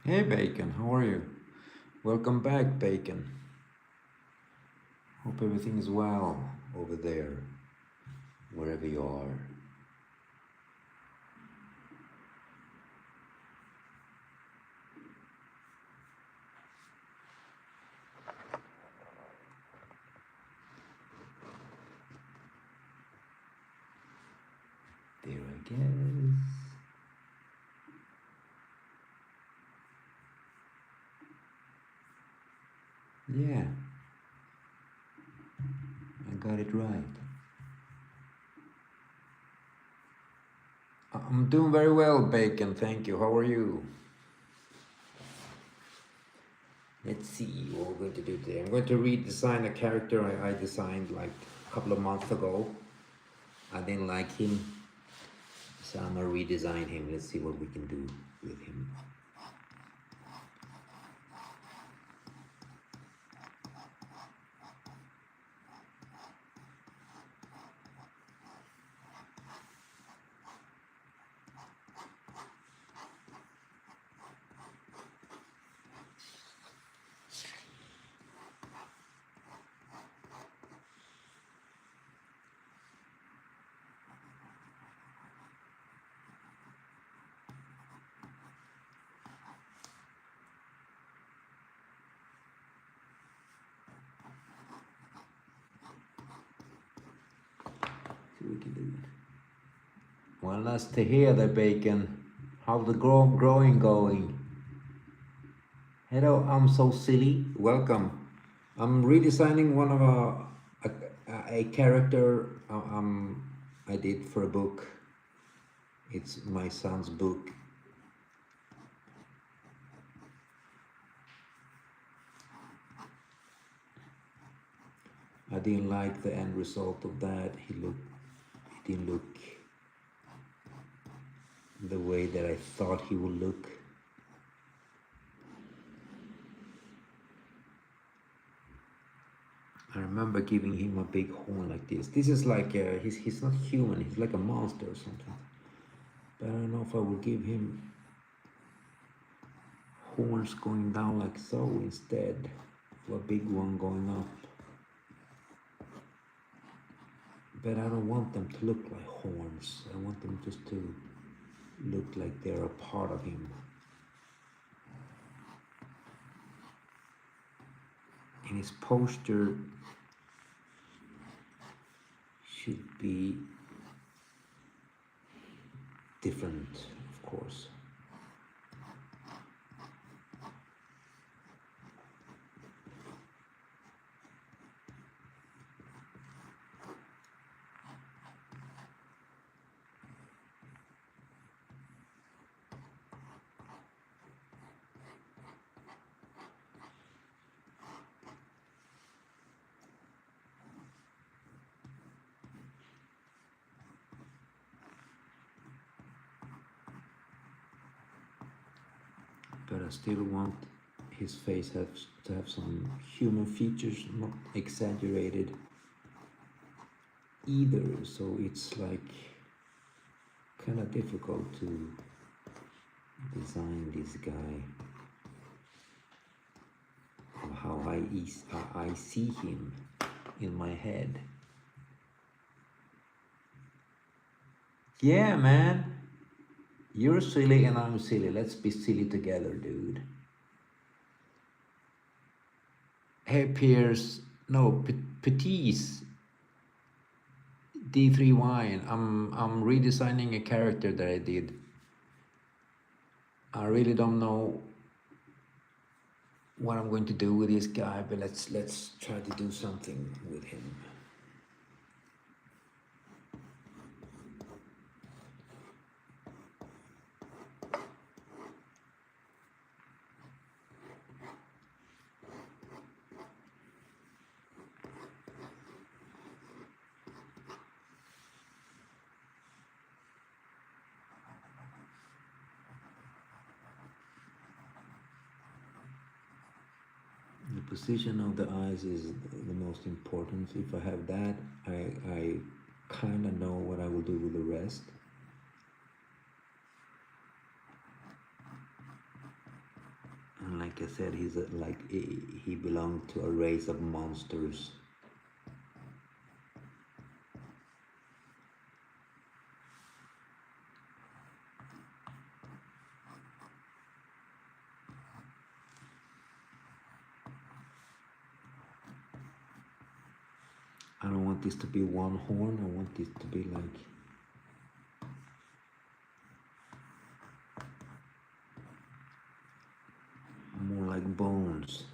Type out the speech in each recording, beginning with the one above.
Hey Bacon, how are you? Welcome back, Bacon. Hope everything is well over there, wherever you are. There, I guess. Yeah, I got it right. I'm doing very well, Bacon, thank you. How are you? Let's see what we're going to do today. I'm going to redesign a character I designed like a couple of months ago. I didn't like him, so I'm gonna redesign him. Let's see what we can do with him. See what we can do. Well, nice to hear that, Bacon. How's the growing going? Hello, I'm so silly. Welcome. I'm redesigning one of a character I did for a book. It's my son's book. I didn't like the end result of that. He didn't look the way that I thought he would look. I remember giving him a big horn like this. This is like he's not human. He's like a monster or something. But I don't know if I will give him horns going down like so instead of a big one going up. But I don't want them to look like horns. I want them just to look like they're a part of him. And his posture should be different, of course. But I still want his face to have some human features, not exaggerated either. So it's like kind of difficult to design this guy, of how I see him in my head. Yeah, man. You're silly and I'm silly. Let's be silly together, dude. Hey, Piers. No, Petite D3 Wine. I'm redesigning a character that I did. I really don't know what I'm going to do with this guy, but let's try to do something with him. The position of the eyes is the most important. If I have that, I kind of know what I will do with the rest. like I said, he's he belonged to a race of monsters. I don't want this to be one horn. I want this to be like more like bones.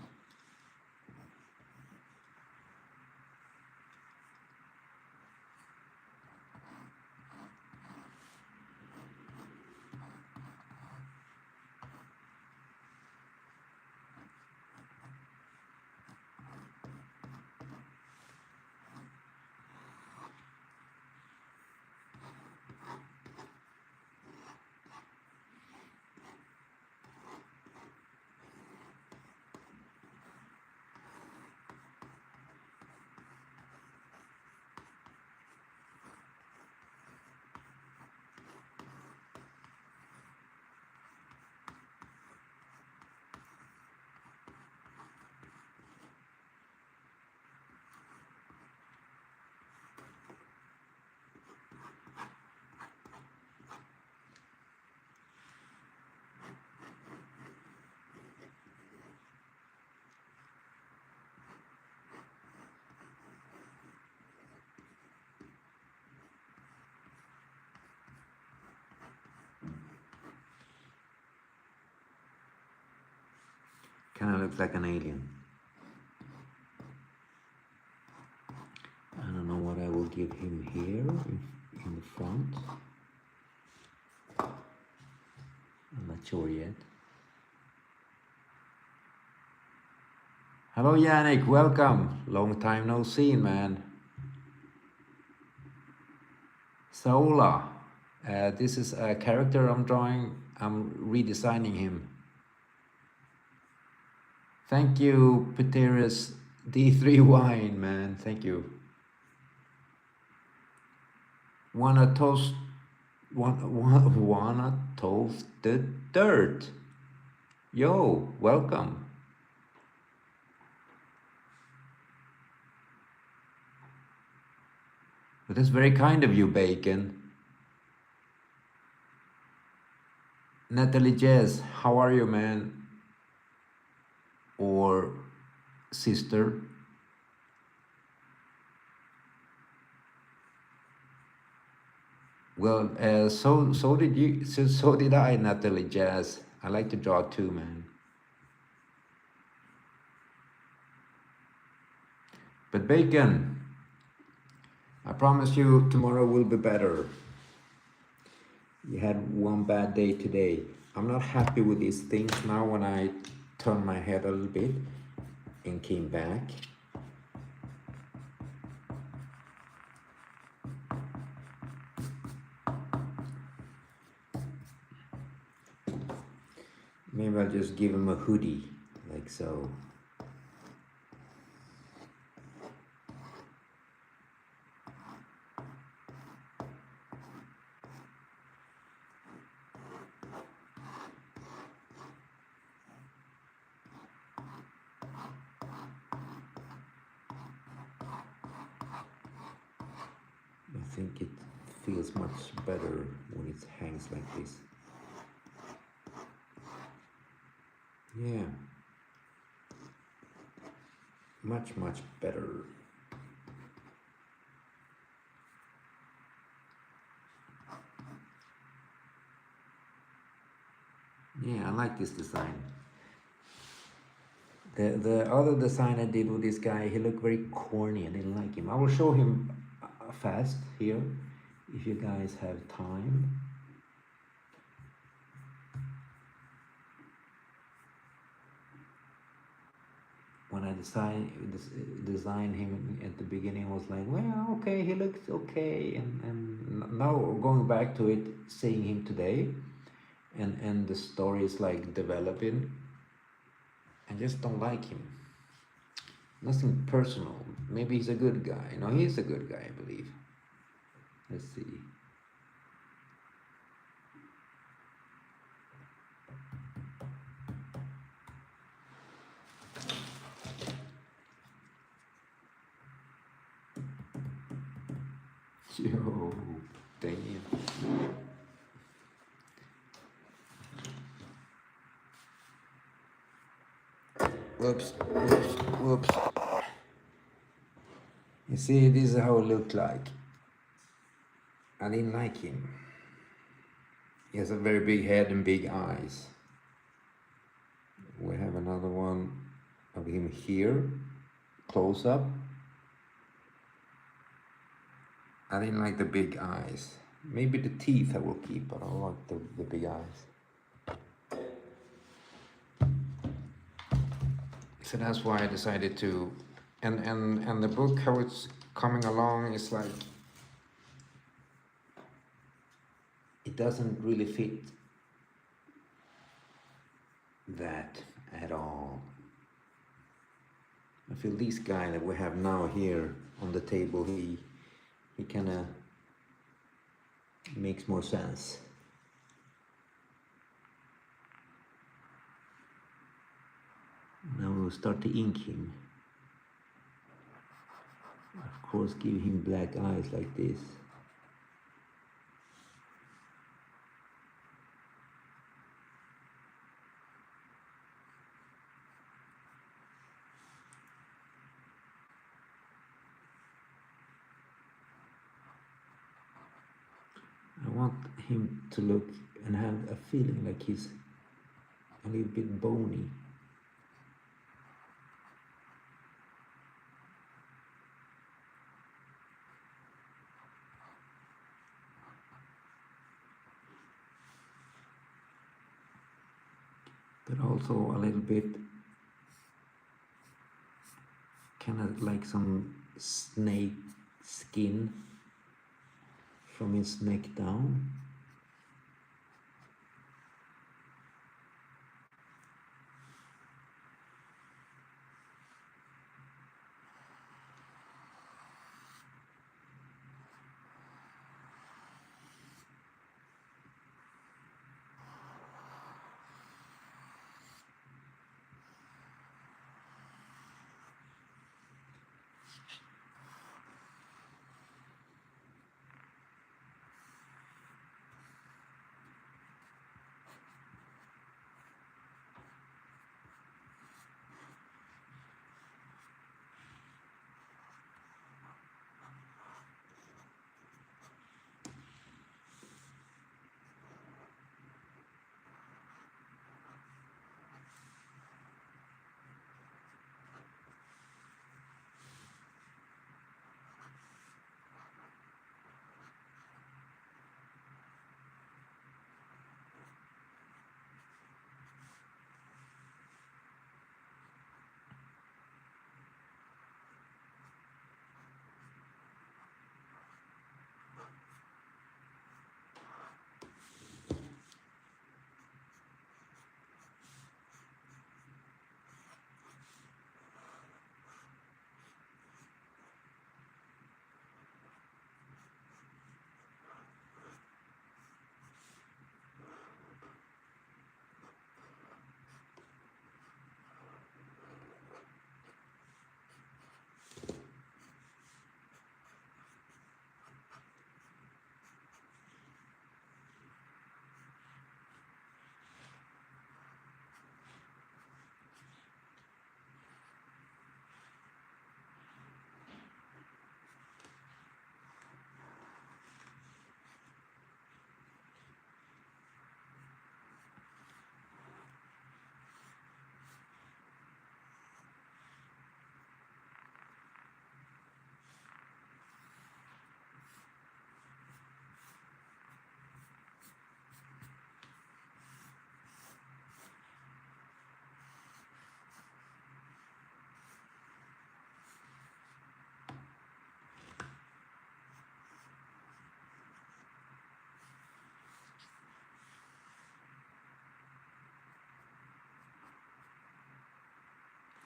Kind of looks like an alien. I don't know what I will give him here in the front. I'm not sure yet. Hello Yannick, welcome. Long time no see, man. Saola, this is a character I'm drawing. I'm redesigning him. Thank you, Peteris D3 Wine, man. Thank you. Wanna toast the dirt? Yo, welcome. But that's very kind of you, Bacon. Natalie Jess, how are you, man? Or sister? Well, so did you. So did I, Natalie Jazz. I like to draw too, man. But Bacon, I promise you tomorrow will be better. You had one bad day today. I'm not happy with these things now. When I turned my head a little bit and came back, maybe I'll just give him a hoodie, like so. I think it feels much better when it hangs like this. Yeah. Much better. Yeah, I like this design. The other design I did with this guy, he looked very corny. I didn't like him. I will show him fast here, if you guys have time. When I designed him at the beginning, I was like, well, okay, he looks okay. And now going back to it, seeing him today, and the story is like developing, I just don't like him. Nothing personal. Maybe he's a good guy. No, he's a good guy, I believe. Let's see. Yo, damn. Whoops, whoops, whoops. You see, this is how it looked like. I didn't like him. He has a very big head and big eyes. We have another one of him here, close up. I didn't like the big eyes. Maybe the teeth I will keep, but I don't like the big eyes. So that's why I decided to, and the book, how it's coming along, is like, it doesn't really fit that at all. I feel this guy that we have now here on the table, he kind of makes more sense. Now we'll start to ink him. Of course, give him black eyes like this. I want him to look and have a feeling like he's a little bit bony. But also a little bit kind of like some snake skin from his neck down.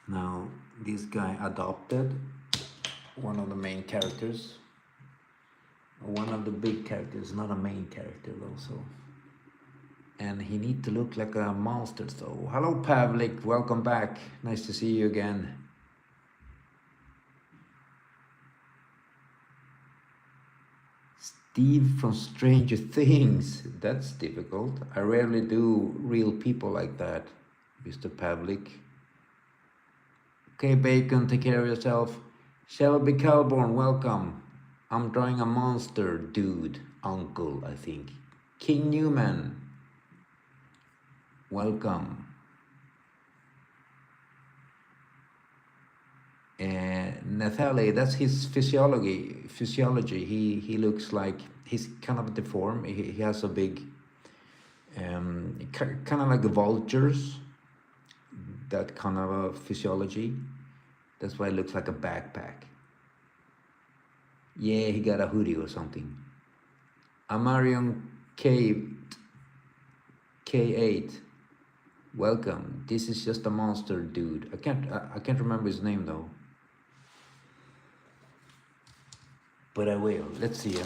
Now, this guy adopted one of the main characters, one of the big characters, not a main character though, so. And he need to look like a monster, so. Hello Pavlik, welcome back. Nice to see you again. Steve from Stranger Things. That's difficult. I rarely do real people like that, Mr. Pavlik. Okay, Bacon, take care of yourself. Shelby Calborn, welcome. I'm drawing a monster dude, uncle, I think. King Newman, welcome. Nathalie, that's his physiology. He looks like he's kind of deformed. He has a big, kind of like vultures. That kind of a physiology. That's why it looks like a backpack. Yeah, he got a hoodie or something. Amarion K8, welcome. This is just a monster dude. I can't remember his name though. But I will. Let's see.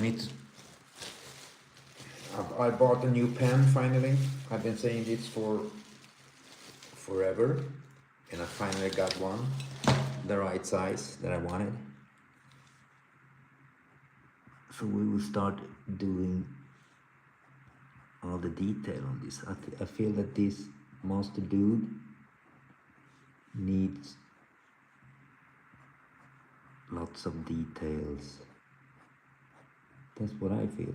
I bought a new pen finally. I've been saying this for forever, and I finally got one, the right size that I wanted. So we will start doing all the detail on this. I feel that this monster dude needs lots of details. That's what I feel.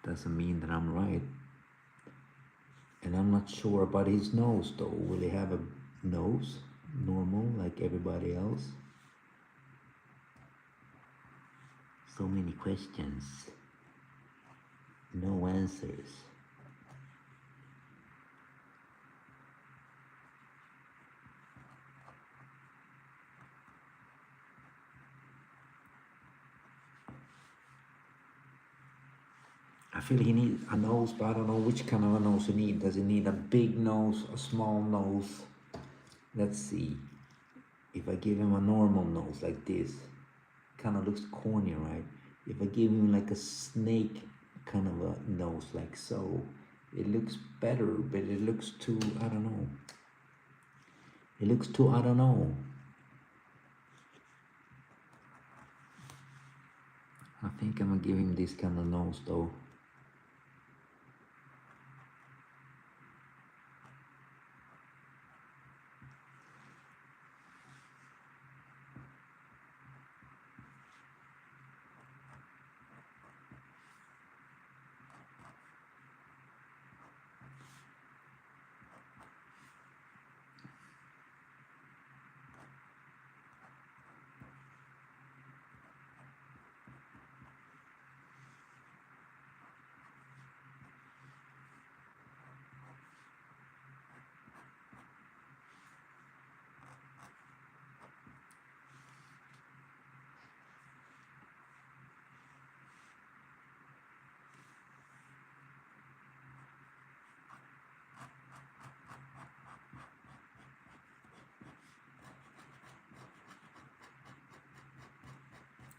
Doesn't mean that I'm right. And I'm not sure about his nose though. Will he have a nose normal like everybody else? So many questions, no answers. I feel he needs a nose, but I don't know which kind of a nose he needs. Does he need a big nose, a small nose? Let's see. If I give him a normal nose like this, kind of looks corny, right? If I give him like a snake kind of a nose like so, it looks better, but it looks too, I don't know. It looks too, I don't know. I think I'm gonna give him this kind of nose though.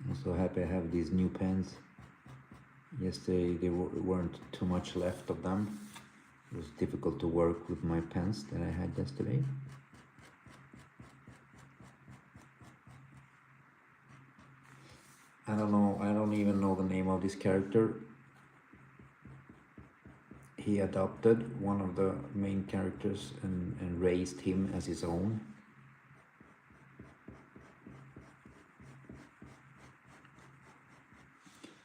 I'm so happy I have these new pens. Yesterday there weren't too much left of them. It was difficult to work with my pens that I had yesterday. I don't know, I don't even know the name of this character. He adopted one of the main characters and raised him as his own.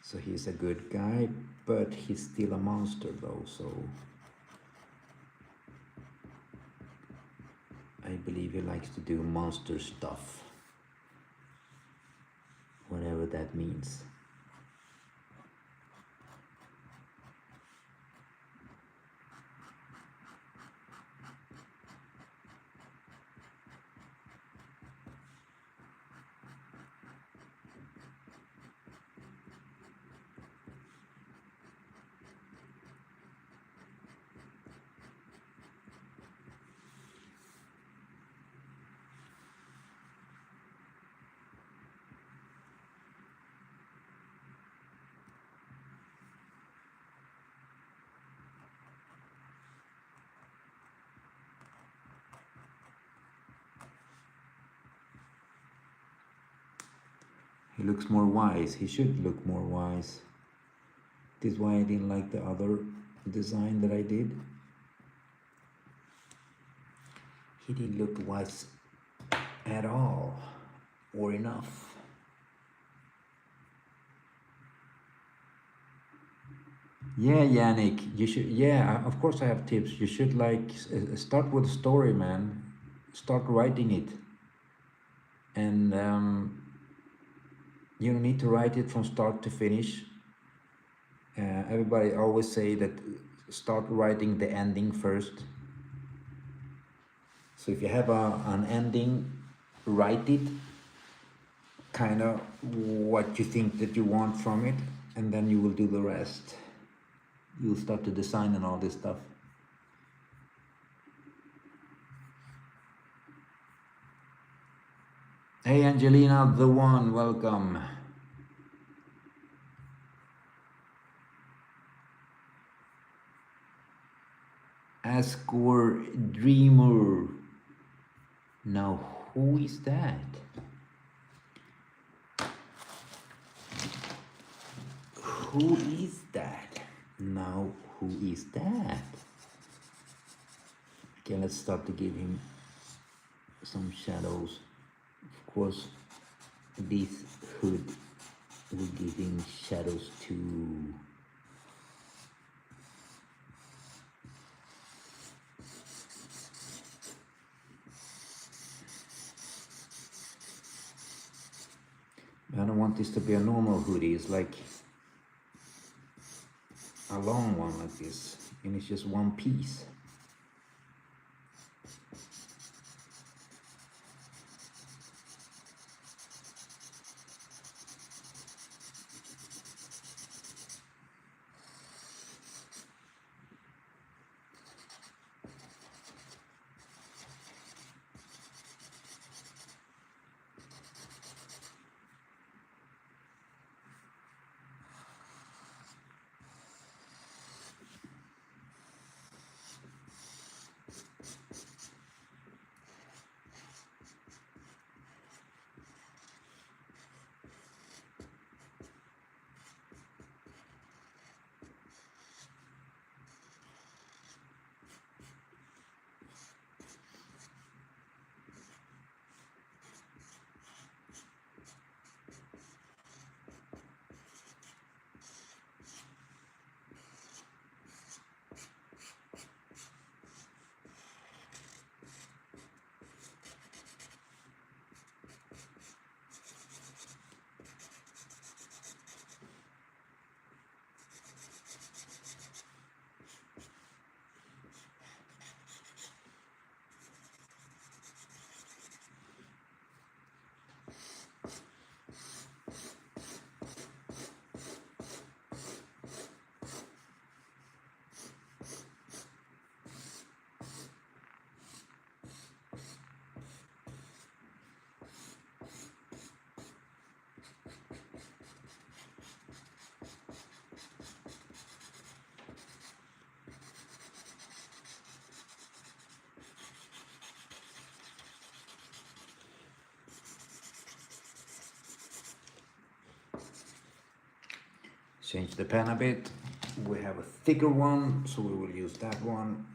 So he's a good guy, but he's still a monster though, so I believe he likes to do monster stuff, whatever that means. He looks more wise. He should look more wise. This is why I didn't like the other design that I did. He didn't look wise at all, or enough. Yeah, Yannick, you should. Yeah, of course I have tips. You should like start with a story, man. Start writing it, and you don't need to write it from start to finish. Everybody always say that start writing the ending first. So if you have an ending, write it, kind of what you think that you want from it, and then you will do the rest. You'll start to design and all this stuff. Hey Angelina, the one, welcome. Ascor Dreamer. Now who is that? Who is that? Now who is that? Okay, let's start to give him some shadows. Of course, this hood will give him shadows too. I don't want this to be a normal hoodie. It's like a long one like this, and it's just one piece. Change the pen a bit. We have a thicker one, so we will use that one.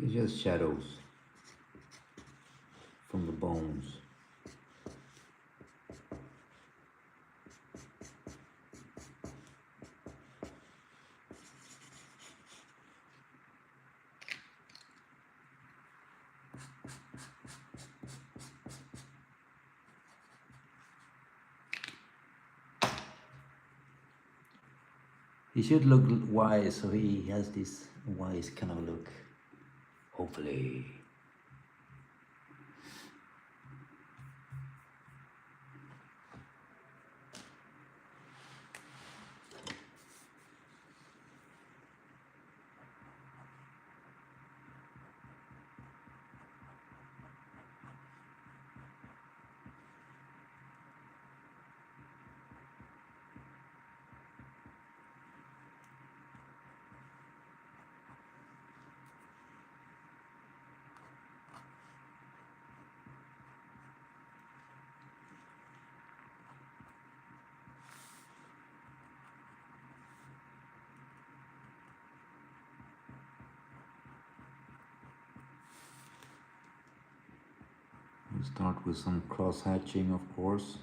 It's just shadows from the bones. He should look wise, so he has this wise kind of look. Hopefully. We'll start with some cross hatching, of course.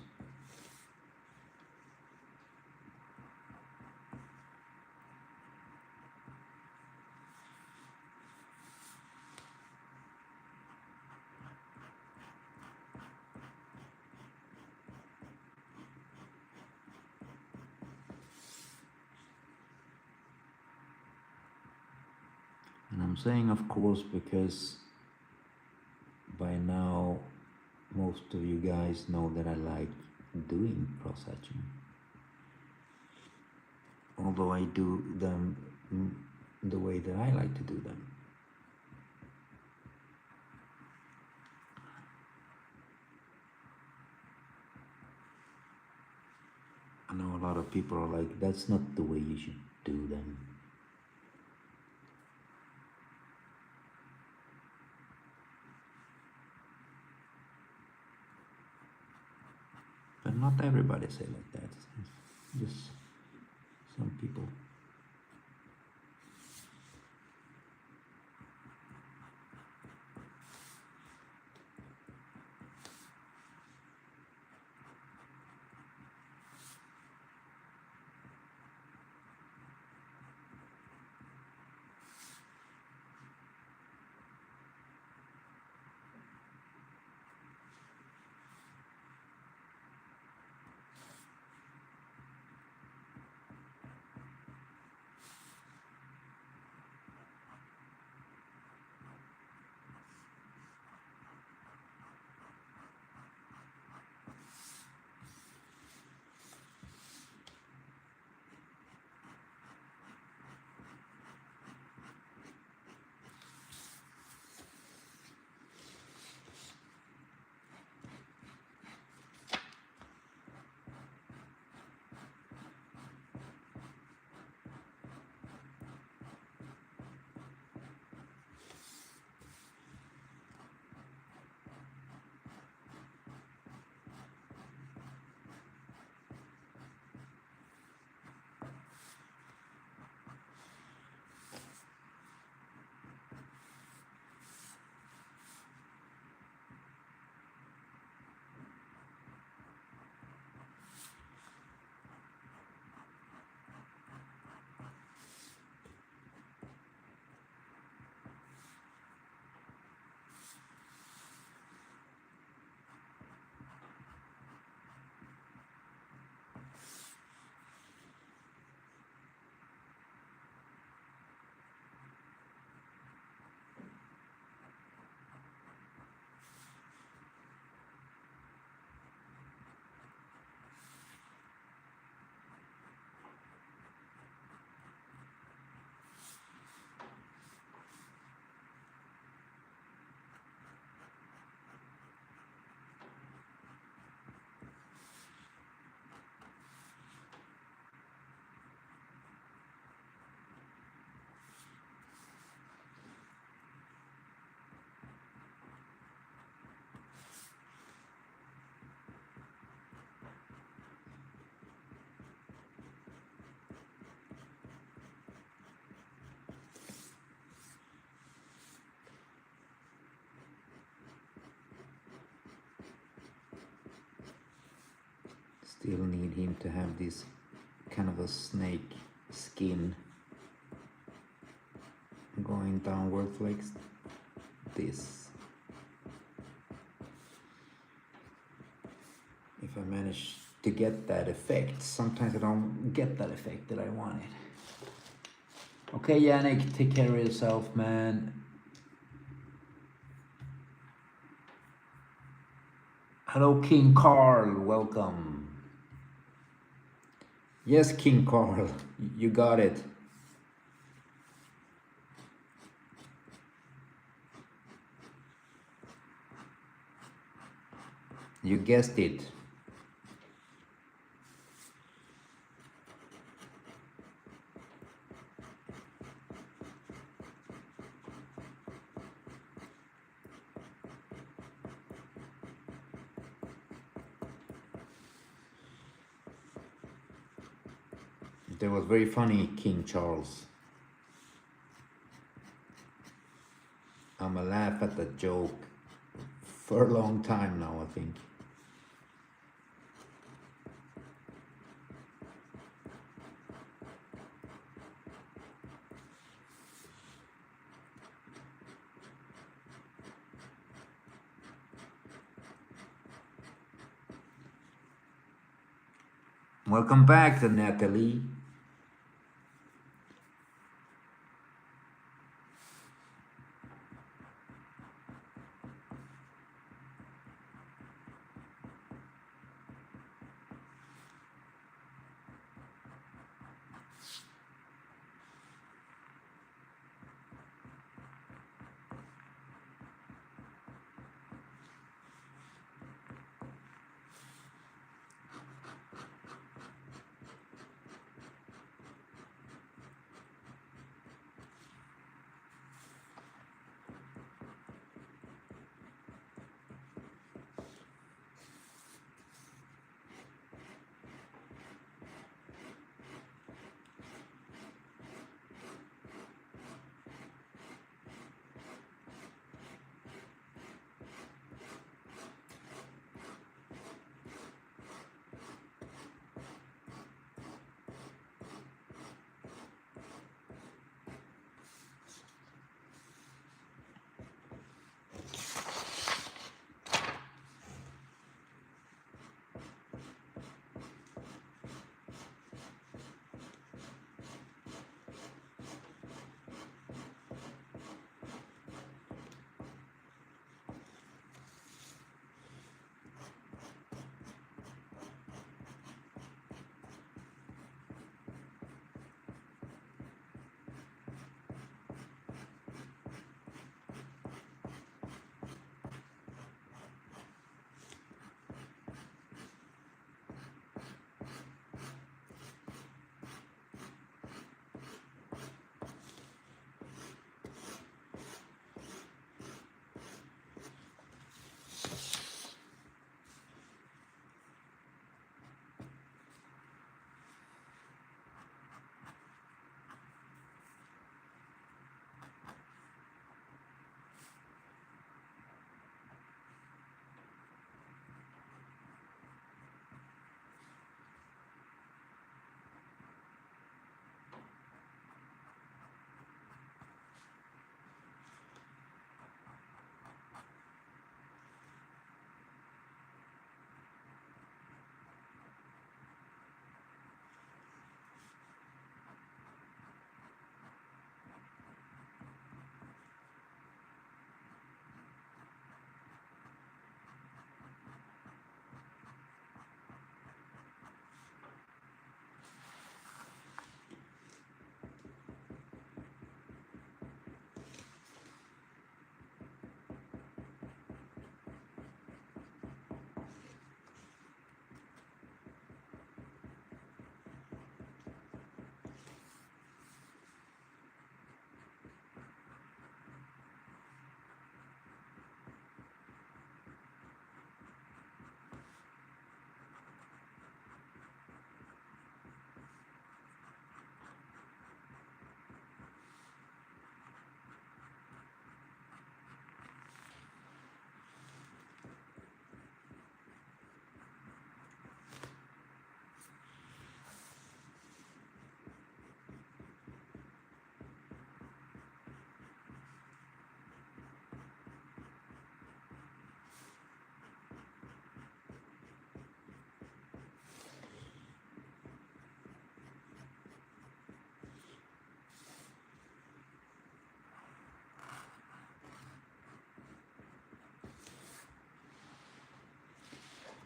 And I'm saying of course because by now most of you guys know that I like doing cross hatching. Although I do them the way that I like to do them. I know a lot of people are like, that's not the way you should do them. But not everybody say like that. Just some people. Still need him to have this kind of a snake skin going downwards like this. If I manage to get that effect, sometimes I don't get that effect that I wanted. Okay, Yannick, take care of yourself, man. Hello, King Carl. Welcome. Yes, King Carl. You got it. You guessed it. That was very funny, King Charles. I'm a laugh at that joke for a long time now, I think. Welcome back to Natalie.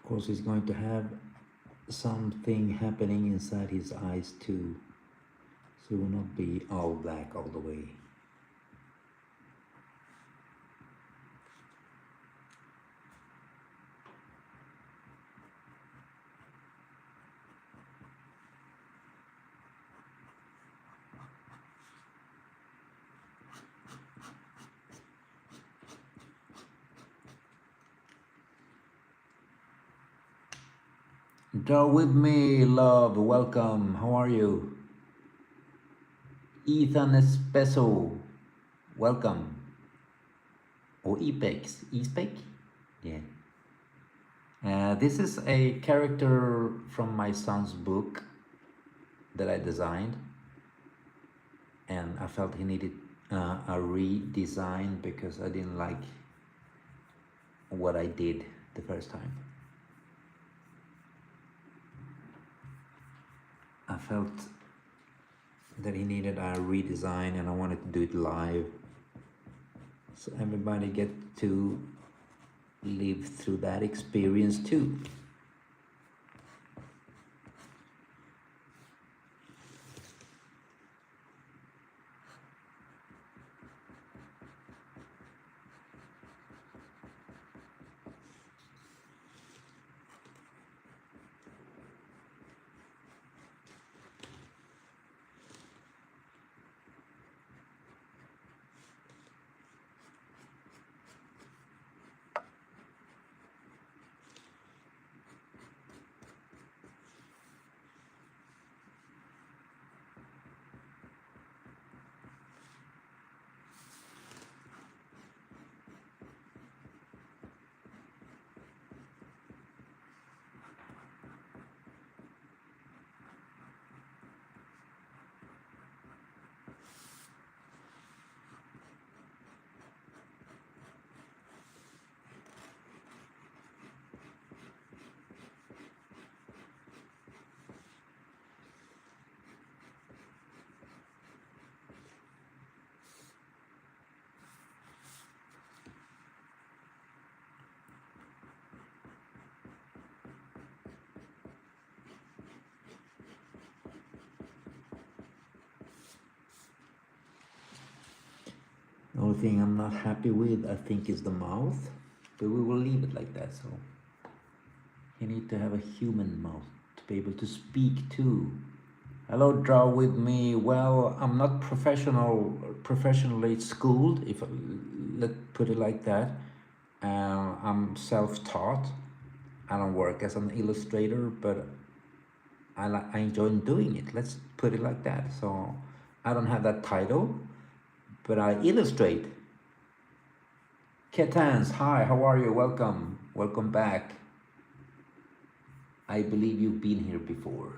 Of course, he's going to have something happening inside his eyes too, so it will not be all black all the way. Draw with me, love. Welcome. How are you? Ethan Espeso. Welcome. Or Epex. Espec? Yeah. This is a character from my son's book that I designed. And I felt he needed a redesign because I didn't like what I did the first time. I felt that he needed a redesign and I wanted to do it live so everybody get to live through that experience too. The only thing I'm not happy with, I think, is the mouth, but we will leave it like that. So you need to have a human mouth to be able to speak too. Hello, draw with me. Well, I'm not professionally schooled, if let's put it like that. I'm self-taught. I don't work as an illustrator, but I enjoy doing it. Let's put it like that. So I don't have that title, but I illustrate. Ketans, hi, how are you? Welcome. Welcome back. I believe you've been here before.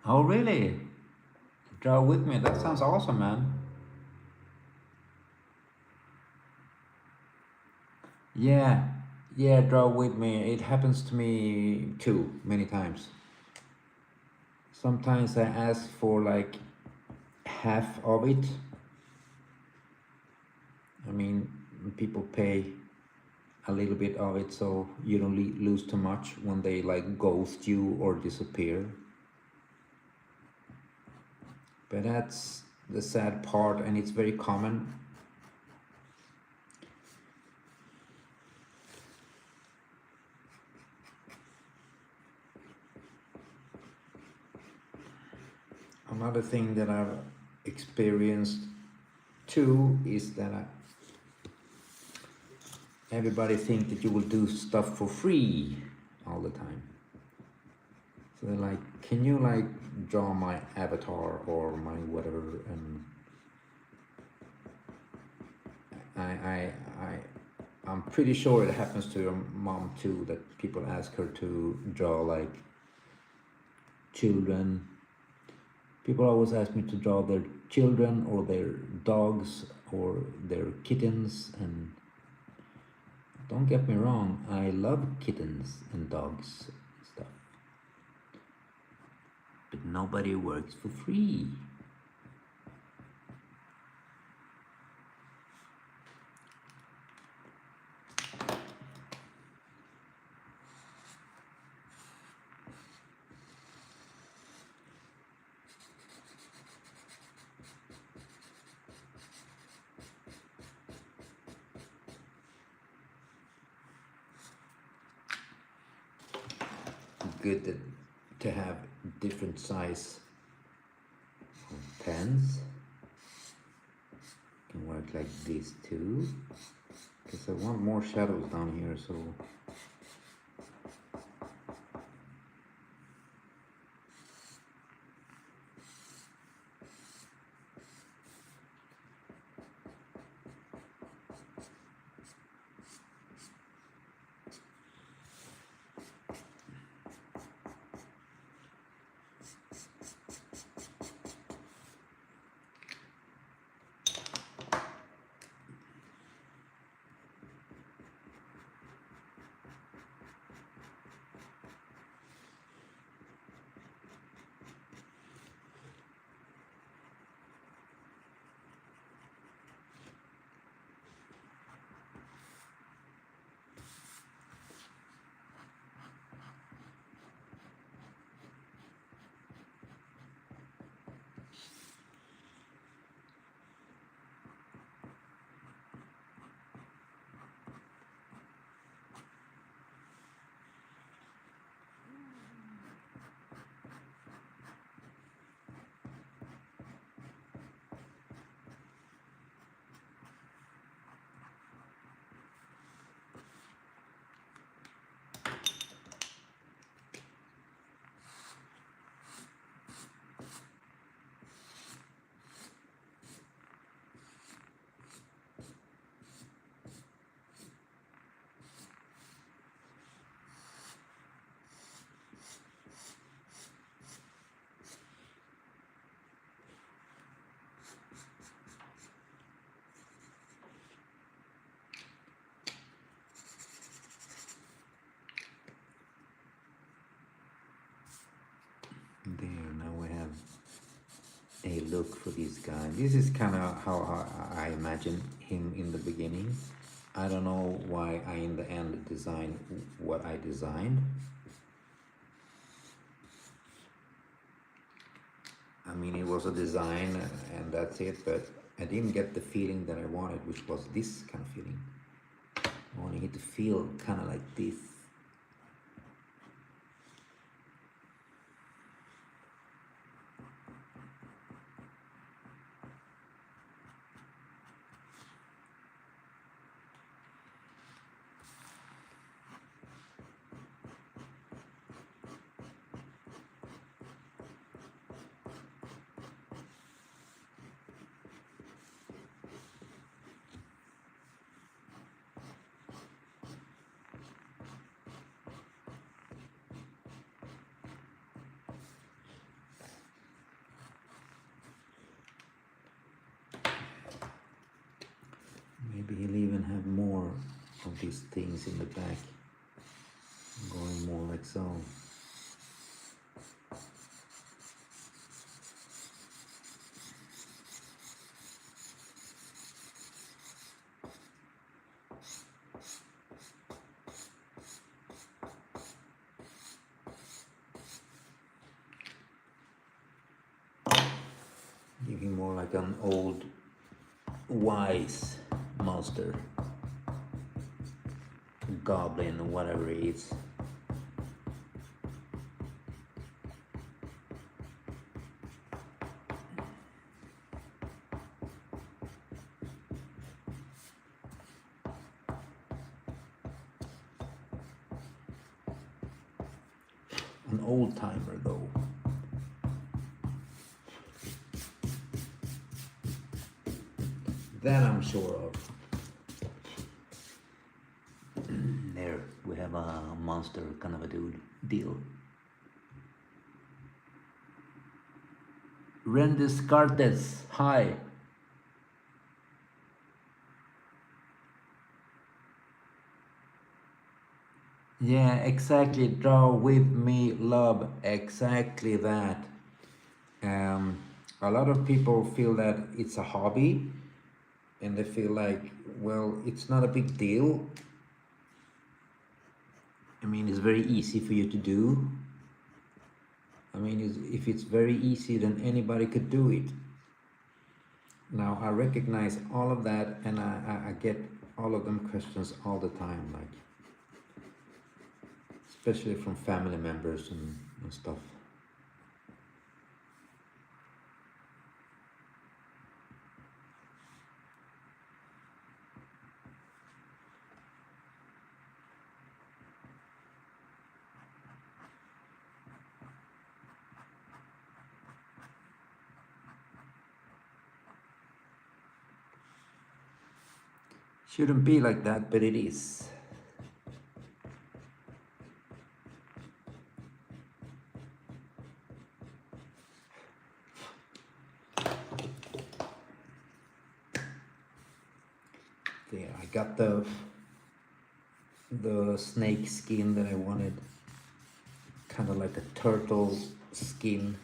Oh, really? Draw with me. That sounds awesome, man. Yeah, yeah, draw with me. It happens to me too, many times. Sometimes I ask for like half of it. I mean, people pay a little bit of it so you don't lose too much when they like ghost you or disappear. But that's the sad part, and it's very common. Another thing that I've experienced too is that everybody think that you will do stuff for free all the time. So they're like, can you like draw my avatar or my whatever? And I'm pretty sure it happens to your mom too, that people ask her to draw like children. People always ask me to draw their children or their dogs or their kittens, and don't get me wrong, I love kittens and dogs and stuff. But nobody works for free. Good to have different size pens. Can work like this too, because I want more shadows down here, so there. Now we have a look for this guy. This is kind of how I imagined him in the beginning. I don't know why I in the end designed what I designed. I mean, it was a design and that's it, but I didn't get the feeling that I wanted, which was this kind of feeling. I wanted it to feel kind of like this. Maybe he'll even have more of these things in the back, going more like so. Giving more like an old wise monster, goblin, or whatever it is. An old timer though. That I'm sure of. There we have a monster kind of a deal. Rendis Cartes, hi. Yeah, exactly. Draw with me, love. Exactly that. A lot of people feel that it's a hobby, and they feel like, well, it's not a big deal. I mean, it's very easy for you to do. I mean, if it's very easy, then anybody could do it. Now, I recognize all of that, and I get all of them questions all the time, like, especially from family members and stuff. Shouldn't be like that, but it is. There, I got the snake skin that I wanted, kind of like a turtle skin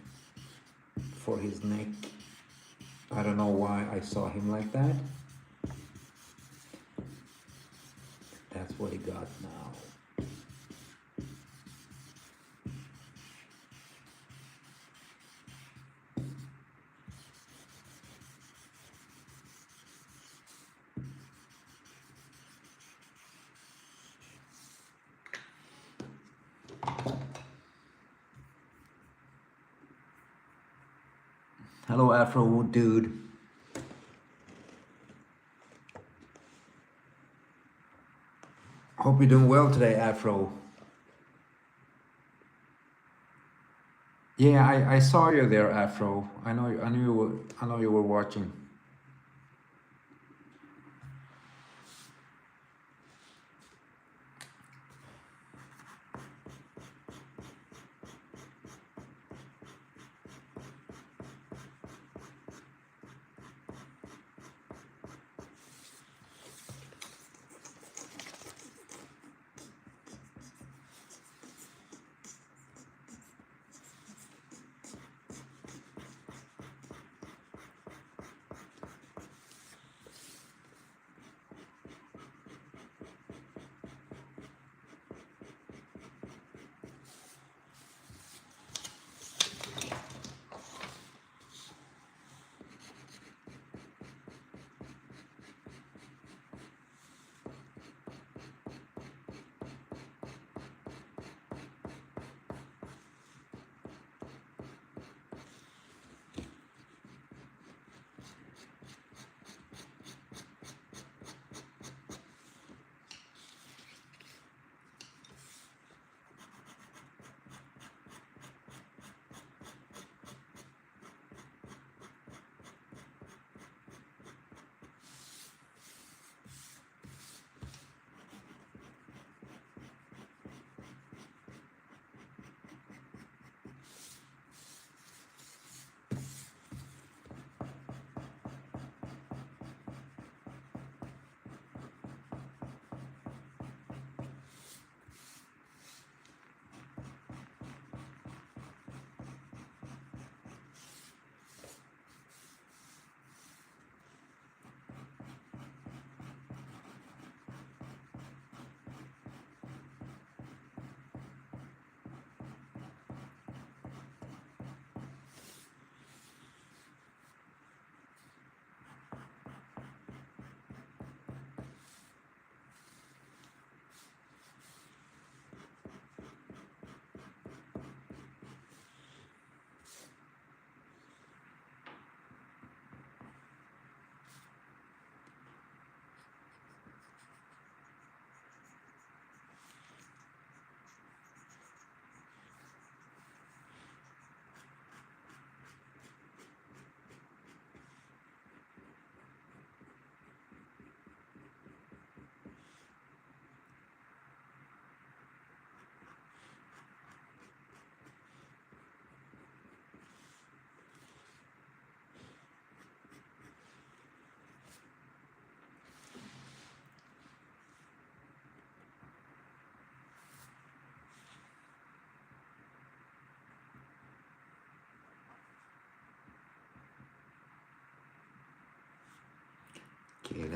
for his neck. I don't know why I saw him like that. That's what he got now. Hello, Afro dude. Hope you're doing well today, Afro. Yeah, I saw you there, Afro. I know you were watching.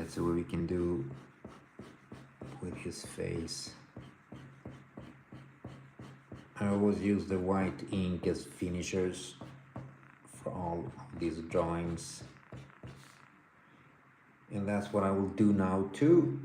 let's see what we can do with his face. I always use the white ink as finishers for all of these drawings, and that's what I will do now too.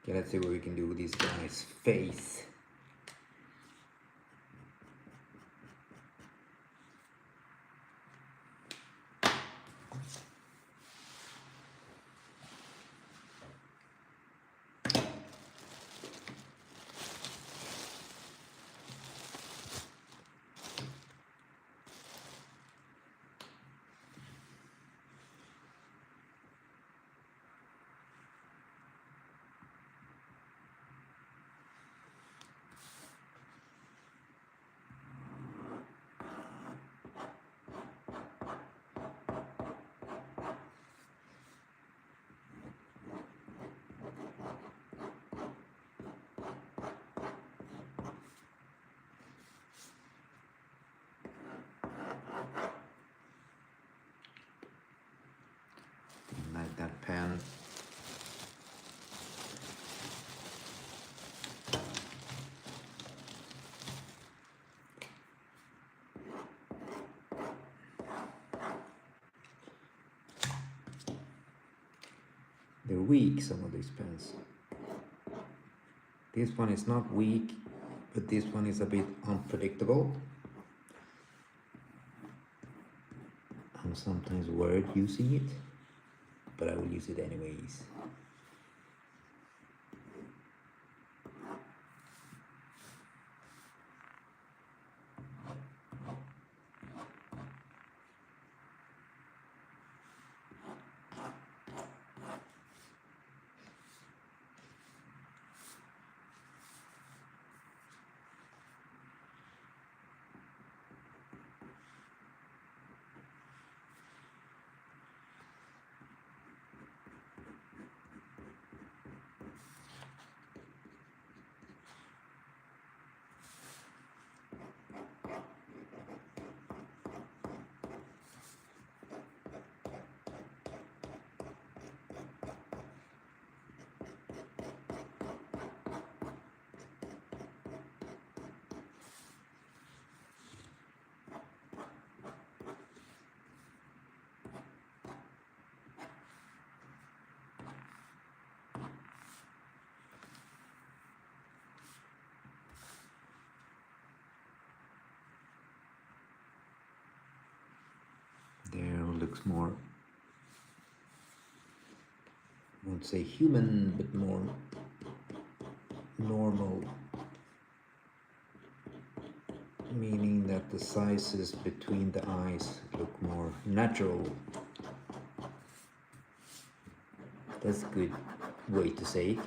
Okay, let's see what we can do with this guy's face. Like that pen. They're weak, some of these pens. This one is not weak, but this one is a bit unpredictable. I'm sometimes worried using it, but I will use it anyways. There looks more, I won't say human, but more normal, meaning that the sizes between the eyes look more natural. That's a good way to say it.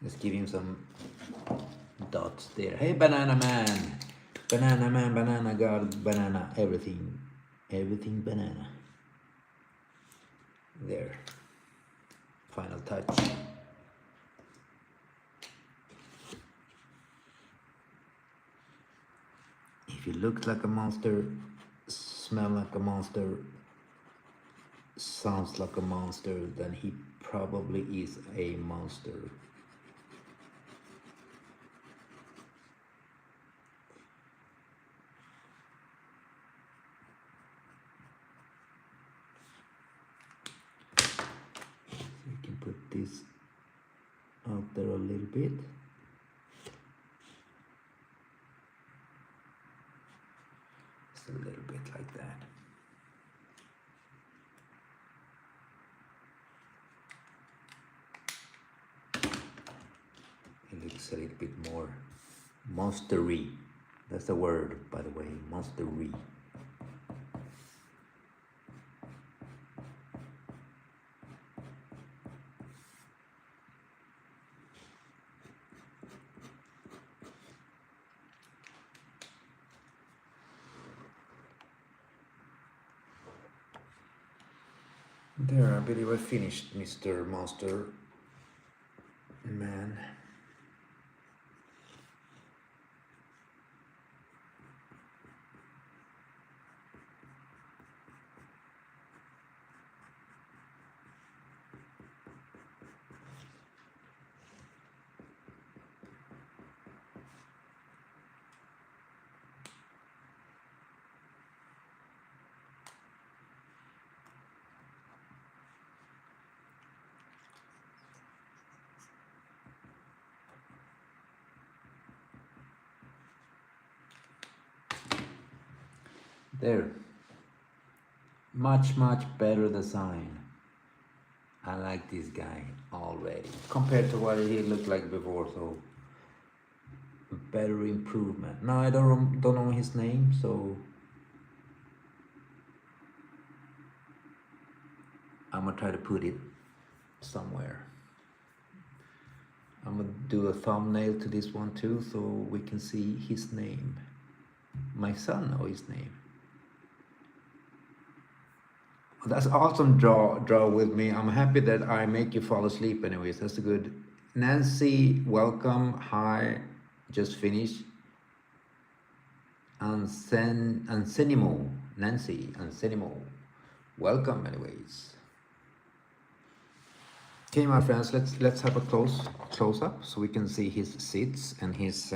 Let's give him some dots there. Hey, banana man, banana man, banana god, banana, everything, everything banana. There, final touch. If he looks like a monster, smell like a monster, sounds like a monster, then he probably is a monster. We can put this out there a little bit. Just a little bit like that. It looks a little bit more monstery. That's the word, by the way, monstery. There, I believe I finished Mr. Monster Man. There, much better design. I like this guy already compared to what he looked like before, so better improvement. Now I don't know his name, so I'm gonna try to put it somewhere. I'm gonna do a thumbnail to this one too, so we can see his name. My son knows his name. That's awesome. Draw with me. I'm happy that I make you fall asleep anyways. That's a good. Nancy, welcome. Hi, just finished. Ansenimo, Nancy, Ansenimo, welcome anyways. Okay, my friends, let's have a close up so we can see his seats and his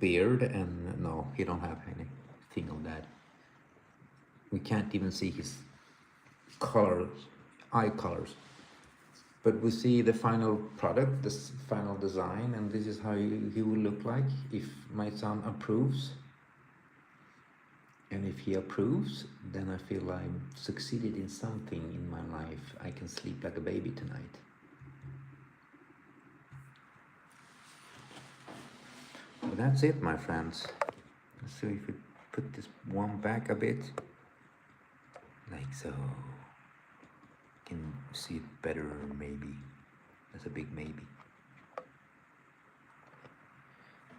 beard. And no, he don't have anything of that. We can't even see his colors, eye colors, but we see the final product, this final design, and this is how he will look like if my son approves. And if he approves, then I feel I'm succeeded in something in my life. I can sleep like a baby tonight. But that's it, my friends. Let's see if we put this one back a bit, like so. Can see it better, maybe. That's a big maybe.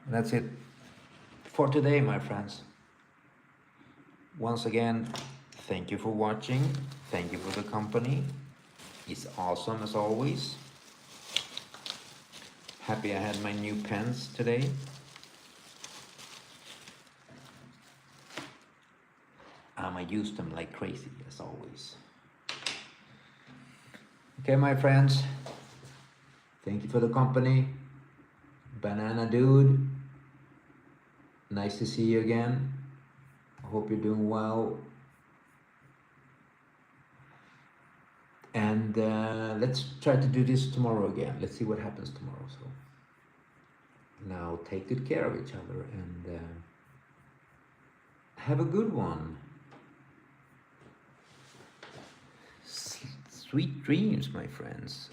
That's it for today, my friends. Once again, thank you for watching. Thank you for the company. It's awesome as always. Happy I had my new pens today. I'ma use them like crazy as always. Okay, my friends, thank you for the company. Banana Dude, nice to see you again. I hope you're doing well. And let's try to do this tomorrow again. Let's see what happens tomorrow. So now take good care of each other and have a good one. Sweet dreams, my friends.